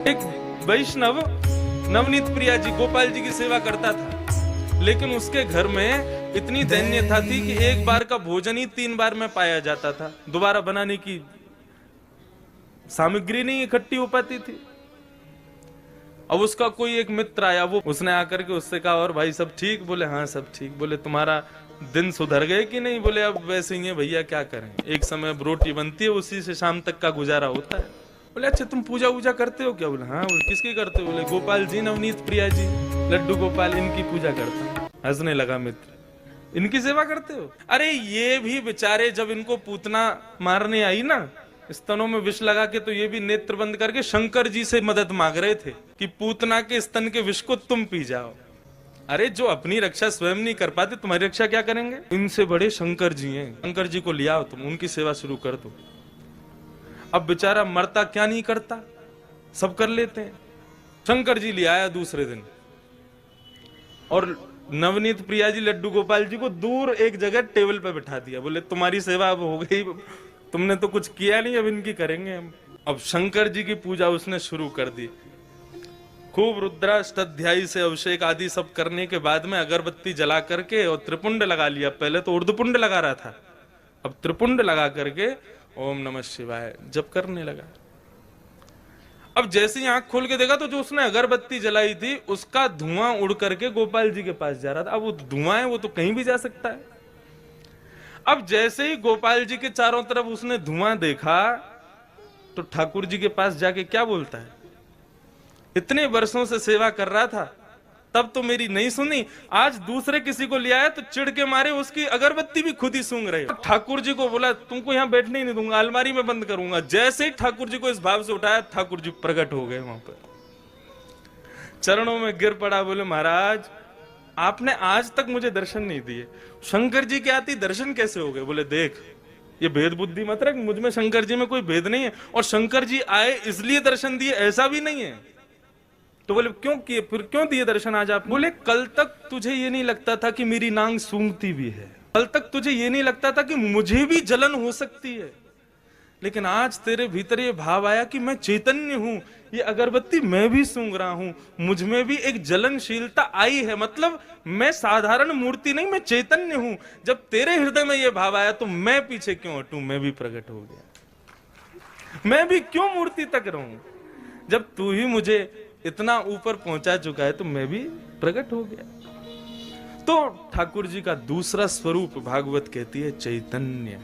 एक वैष्णव नवनीत प्रिया जी गोपाल जी की सेवा करता था, लेकिन उसके घर में इतनी दैन्यता थी कि एक बार का भोजन ही 3 बार में पाया जाता था। दोबारा बनाने की सामग्री नहीं इकट्ठी हो पाती थी। अब उसका कोई एक मित्र आया, वो उसने आकर के उससे कहा, और भाई सब ठीक? बोले हाँ सब ठीक। बोले तुम्हारा दिन सुधर गए कि नहीं? बोले अब वैसे ही है भैया, क्या करें, एक समय रोटी बनती है, उसी से शाम तक का गुजारा होता है। बोले अच्छा तुम पूजा वूजा करते हो क्या? बोले हाँ। बोले किसकी करते हो? बोले गोपाल जी, नवनीत प्रिया जी, लड्डू गोपाल, इनकी पूजा करता हूं। हंसने लगा मित्र, इनकी सेवा करते हो? अरे ये भी बेचारे जब इनको पूतना मारने आई ना, स्तनों में विष लगा के, तो ये भी नेत्र बंद करके शंकर जी से मदद मांग रहे थे कि पूतना के स्तन के विष को तुम पी जाओ। अरे जो अपनी रक्षा स्वयं नहीं कर पाते, तुम्हारी रक्षा क्या करेंगे? इनसे बड़े शंकर जी हैं, शंकर जी को ले आओ, तुम उनकी सेवा शुरू कर दो। अब बेचारा मरता क्या नहीं करता, सब कर लेते हैं। शंकर जी ले आया दूसरे दिन, और नवनीत प्रिया जी, लड्डू गोपाल जी को दूर एक जगह टेबल पे बिठा दिया। बोले तुम्हारी सेवा अब हो गई, तुमने तो कुछ किया नहीं, अब इनकी करेंगे हम। अब शंकर जी की पूजा उसने शुरू कर दी। खूब रुद्राष्टाध्यायी से अभिषेक आदि सब करने के बाद में अगरबत्ती जला करके और त्रिपुंड लगा लिया। पहले तो ऊर्ध्वपुंड लगा रहा था, अब त्रिपुंड लगा करके ओम नमः शिवाय जप करने लगा। अब जैसे ही आंख खोल के देखा तो जो उसने अगरबत्ती जलाई थी उसका धुआं उड़ करके गोपाल जी के पास जा रहा था। अब वो धुआं है, वो तो कहीं भी जा सकता है। अब जैसे ही गोपाल जी के चारों तरफ उसने धुआं देखा तो ठाकुर जी के पास जाके क्या बोलता है, इतने वर्षों से सेवा कर रहा था, तब तो मेरी नहीं सुनी, आज दूसरे किसी को ले आया तो चिढ़ के मारे उसकी अगरबत्ती भी खुद ही सूंघ रहे हो। ठाकुर जी को बोला तुमको यहाँ बैठने ही नहीं दूंगा, अलमारी में बंद करूंगा। जैसे ही ठाकुर जी को इस भाव से उठाया, ठाकुर जी प्रकट हो गए वहां पर, चरणों में गिर पड़ा। बोले महाराज आपने आज तक मुझे दर्शन नहीं दिए, शंकर जी के आती दर्शन कैसे हो गए? बोले देख, ये भेद बुद्धि मत रख, मुझ में शंकर जी में कोई भेद नहीं है, और शंकर जी आए इसलिए दर्शन दिए ऐसा भी नहीं है। तो बोले क्यों किए, फिर क्यों दिए दर्शन आज आप? बोले कल तक तुझे ये नहीं लगता था कि मेरी नांग सूंघती भी है, कल तक तुझे ये नहीं लगता था कि मुझे भी जलन हो सकती है, लेकिन आज तेरे भीतर ये भाव आया कि मैं चैतन्य हूं, ये अगरबत्ती मैं भी सूंघ रहा हूं, मुझ में भी एक जलनशीलता आई है, मतलब मैं साधारण मूर्ति नहीं, मैं चैतन्य हूं। जब तेरे हृदय में ये भाव आया तो मैं पीछे क्यों हटूं, मैं भी प्रकट हो गया, मैं भी क्यों मूर्ति तक रहूं? जब तू ही मुझे इतना ऊपर पहुंचा चुका है तो मैं भी प्रकट हो गया। तो ठाकुर जी का दूसरा स्वरूप भागवत कहती है चैतन्य।